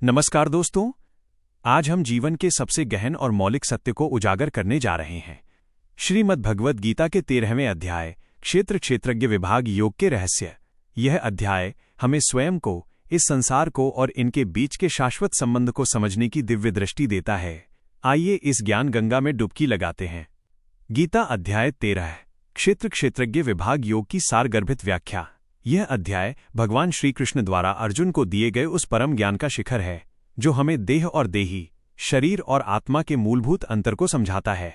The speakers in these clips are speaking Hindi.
नमस्कार दोस्तों, आज हम जीवन के सबसे गहन और मौलिक सत्य को उजागर करने जा रहे हैं। श्रीमद् भगवद गीता के 13वें अध्याय क्षेत्र क्षेत्रज्ञ विभाग योग के रहस्य। यह अध्याय हमें स्वयं को, इस संसार को और इनके बीच के शाश्वत संबंध को समझने की दिव्य दृष्टि देता है। आइए इस ज्ञान गंगा में डुबकी लगाते हैं। गीता अध्याय 13 क्षेत्र क्षेत्रज्ञ विभाग योग की सारगर्भित व्याख्या। यह अध्याय भगवान श्री कृष्ण द्वारा अर्जुन को दिए गए उस परम ज्ञान का शिखर है जो हमें देह और देही, शरीर और आत्मा के मूलभूत अंतर को समझाता है।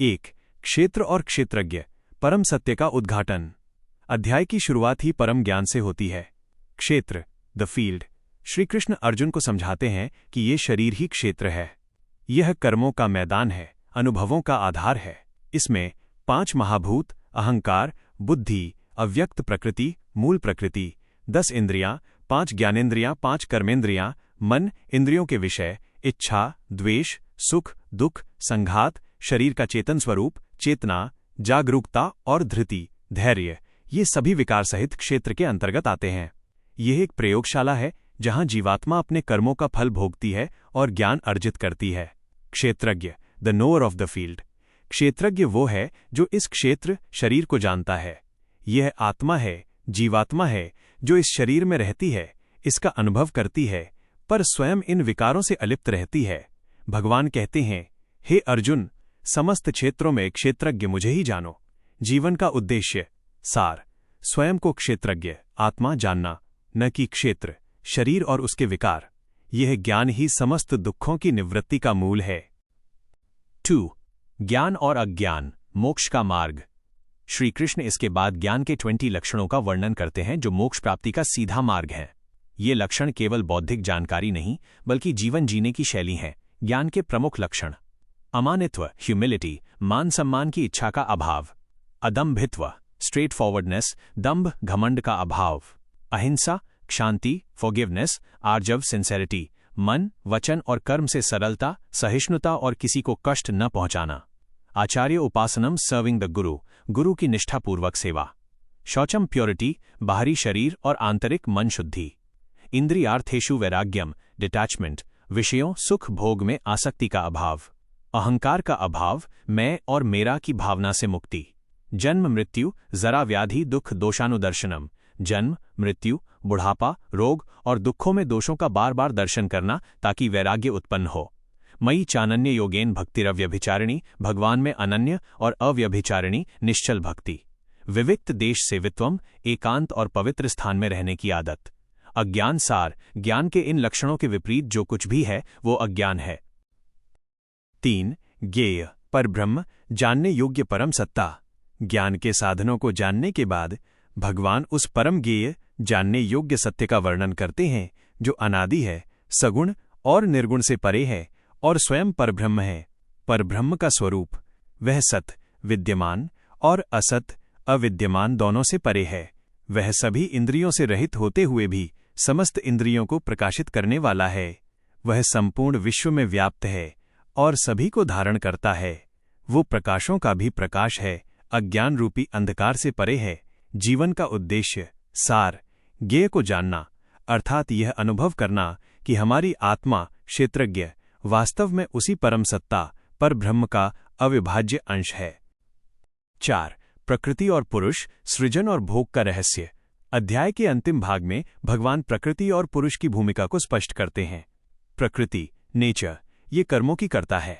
1. क्षेत्र और क्षेत्रज्ञ, परम सत्य का उद्घाटन। अध्याय की शुरुआत ही परम ज्ञान से होती है। क्षेत्र, द फील्ड। श्री कृष्ण अर्जुन को समझाते हैं कि ये शरीर ही क्षेत्र है। यह कर्मों का मैदान है, अनुभवों का आधार है। इसमें 5 महाभूत, अहंकार, बुद्धि, अव्यक्त प्रकृति, मूल प्रकृति, 10 इंद्रियां, 5 ज्ञानेंद्रियां, 5 कर्मेंद्रियां, मन, इंद्रियों के विषय, इच्छा, द्वेष, सुख, दुख, संघात, शरीर का चेतन स्वरूप, चेतना, जागरूकता और धृति, धैर्य, ये सभी विकार सहित क्षेत्र के अंतर्गत आते हैं। यह एक प्रयोगशाला है जहां जीवात्मा अपने कर्मों का फल भोगती है और ज्ञान अर्जित करती है। क्षेत्रज्ञ, the knower of the field. क्षेत्रज्ञ वो है जो इस क्षेत्र, शरीर को जानता है। यह आत्मा है, जीवात्मा है, जो इस शरीर में रहती है, इसका अनुभव करती है, पर स्वयं इन विकारों से अलिप्त रहती है। भगवान कहते हैं, हे अर्जुन, समस्त क्षेत्रों में क्षेत्रज्ञ मुझे ही जानो। जीवन का उद्देश्य, सार, स्वयं को क्षेत्रज्ञ, आत्मा जानना, न कि क्षेत्र, शरीर और उसके विकार। यह ज्ञान ही समस्त दुखों की निवृत्ति का मूल है। 2. ज्ञान और अज्ञान, मोक्ष का मार्ग। श्री कृष्ण इसके बाद ज्ञान के 20 लक्षणों का वर्णन करते हैं जो मोक्ष प्राप्ति का सीधा मार्ग है। ये लक्षण केवल बौद्धिक जानकारी नहीं बल्कि जीवन जीने की शैली हैं। ज्ञान के प्रमुख लक्षण: अमानित्व, ह्यूमिलिटी, मान सम्मान की इच्छा का अभाव; अदम्भित्व, स्ट्रेट फॉरवर्डनेस, दंभ घमंड का अभाव; अहिंसा, शांति, फॉरगिवनेस, आर्जव, सिंसेरिटी, मन, वचन और कर्म से सरलता, सहिष्णुता और किसी को कष्ट न पहुंचाना; आचार्य उपासनम, सर्विंग द गुरु, गुरु की निष्ठापूर्वक सेवा; शौचम, प्योरिटी, बाहरी शरीर और आंतरिक मन शुद्धि; इंद्रियार्थेषु वैराग्यम, डिटैचमेंट, विषयों, सुख भोग में आसक्ति का अभाव; अहंकार का अभाव, मैं और मेरा की भावना से मुक्ति; जन्म मृत्यु, जरा व्याधि दुख दोषानुदर्शनम, जन्म, मृत्यु, बुढ़ापा, रोग और दुखों में दोषों का बार बार दर्शन करना ताकि वैराग्य उत्पन्न हो; मयि चानन्य योगेन भक्तिरव्यभिचारिणी, भगवान में अनन्य और अव्यभिचारिणी निश्चल भक्ति; विविक्त देश सेवित्वम, एकांत और पवित्र स्थान में रहने की आदत। अज्ञान सार, ज्ञान के इन लक्षणों के विपरीत जो कुछ भी है वो अज्ञान है। 3. ज्ञेय, परब्रह्म, जानने योग्य परम सत्ता। ज्ञान के साधनों को जानने के बाद भगवान उस परम ज्ञेय, जानने योग्य सत्य का वर्णन करते हैं जो अनादि है, सगुण और निर्गुण से परे है और स्वयं परब्रह्म है। परब्रह्म का स्वरूप, वह सत, विद्यमान और असत, अविद्यमान दोनों से परे है। वह सभी इंद्रियों से रहित होते हुए भी समस्त इंद्रियों को प्रकाशित करने वाला है। वह संपूर्ण विश्व में व्याप्त है और सभी को धारण करता है। वो प्रकाशों का भी प्रकाश है, अज्ञान रूपी अंधकार से परे है। जीवन का उद्देश्य, सार, ज्ञेय को जानना, अर्थात यह अनुभव करना कि हमारी आत्मा, क्षेत्रज्ञ, वास्तव में उसी परम सत्ता, परब्रह्म का अविभाज्य अंश है। 4. प्रकृति और पुरुष, सृजन और भोग का रहस्य। अध्याय के अंतिम भाग में भगवान प्रकृति और पुरुष की भूमिका को स्पष्ट करते हैं। प्रकृति, नेचर, ये कर्मों की कर्ता है।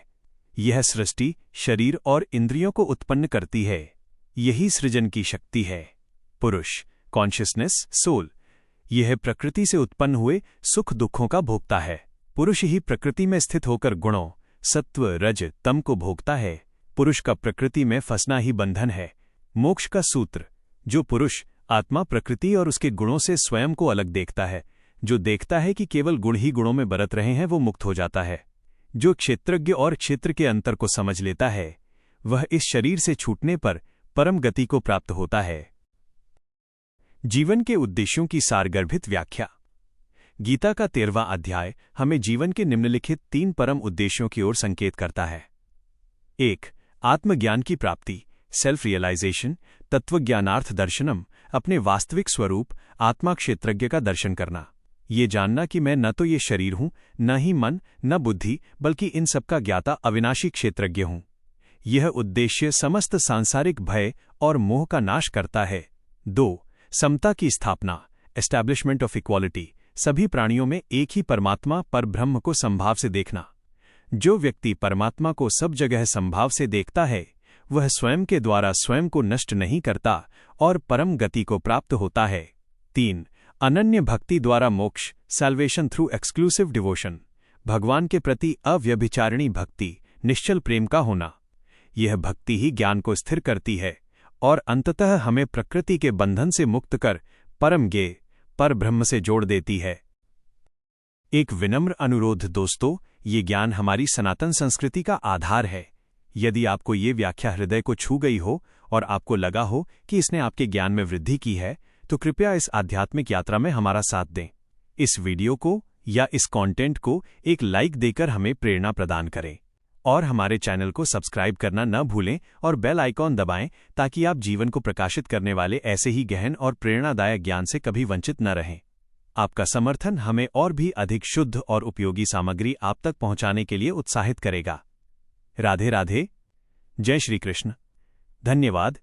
यह सृष्टि, शरीर और इंद्रियों को उत्पन्न करती है। यही सृजन की शक्ति है। पुरुष, कॉन्शियसनेस, सोल, यह प्रकृति से उत्पन्न हुए सुख दुखों का भोगता है। पुरुष ही प्रकृति में स्थित होकर गुणों, सत्व, रज, तम को भोगता है। पुरुष का प्रकृति में फंसना ही बंधन है। मोक्ष का सूत्र, जो पुरुष आत्मा प्रकृति और उसके गुणों से स्वयं को अलग देखता है, जो देखता है कि केवल गुण ही गुणों में बरत रहे हैं, वो मुक्त हो जाता है। जो क्षेत्रज्ञ और क्षेत्र के अंतर को समझ लेता है, वह इस शरीर से छूटने पर परम गति को प्राप्त होता है। जीवन के उद्देश्यों की सारगर्भित व्याख्या। गीता का 13वां अध्याय हमें जीवन के निम्नलिखित 3 परम उद्देश्यों की ओर संकेत करता है। 1. आत्मज्ञान की प्राप्ति, सेल्फ रियलाइजेशन, तत्वज्ञानार्थ दर्शनम, अपने वास्तविक स्वरूप, आत्मा क्षेत्रज्ञ का दर्शन करना। ये जानना कि मैं न तो ये शरीर हूं, न ही मन, न बुद्धि, बल्कि इन सबका ज्ञाता अविनाशी क्षेत्रज्ञ हूं। यह उद्देश्य समस्त सांसारिक भय और मोह का नाश करता है। 2. समता की स्थापना, एस्टैब्लिशमेंट ऑफ इक्वालिटी, सभी प्राणियों में एक ही परमात्मा परब्रह्म को समभाव से देखना। जो व्यक्ति परमात्मा को सब जगह समभाव से देखता है, वह स्वयं के द्वारा स्वयं को नष्ट नहीं करता और परम गति को प्राप्त होता है। 3. अनन्य भक्ति द्वारा मोक्ष, सैल्वेशन थ्रू एक्सक्लूसिव डिवोशन, भगवान के प्रति अव्यभिचारिणी भक्ति, निश्चल प्रेम का होना। यह भक्ति ही ज्ञान को स्थिर करती है और अंततः हमें प्रकृति के बंधन से मुक्त कर परम ज्ञेय परब्रह्म से जोड़ देती है। एक विनम्र अनुरोध दोस्तों, ये ज्ञान हमारी सनातन संस्कृति का आधार है। यदि आपको ये व्याख्या हृदय को छू गई हो और आपको लगा हो कि इसने आपके ज्ञान में वृद्धि की है, तो कृपया इस आध्यात्मिक यात्रा में हमारा साथ दें। इस वीडियो को या इस कंटेंट को एक लाइक देकर हमें प्रेरणा प्रदान करें और हमारे चैनल को सब्सक्राइब करना न भूलें और बेल आइकॉन दबाएं ताकि आप जीवन को प्रकाशित करने वाले ऐसे ही गहन और प्रेरणादायक ज्ञान से कभी वंचित न रहें। आपका समर्थन हमें और भी अधिक शुद्ध और उपयोगी सामग्री आप तक पहुंचाने के लिए उत्साहित करेगा। राधे राधे। जय श्री कृष्ण। धन्यवाद।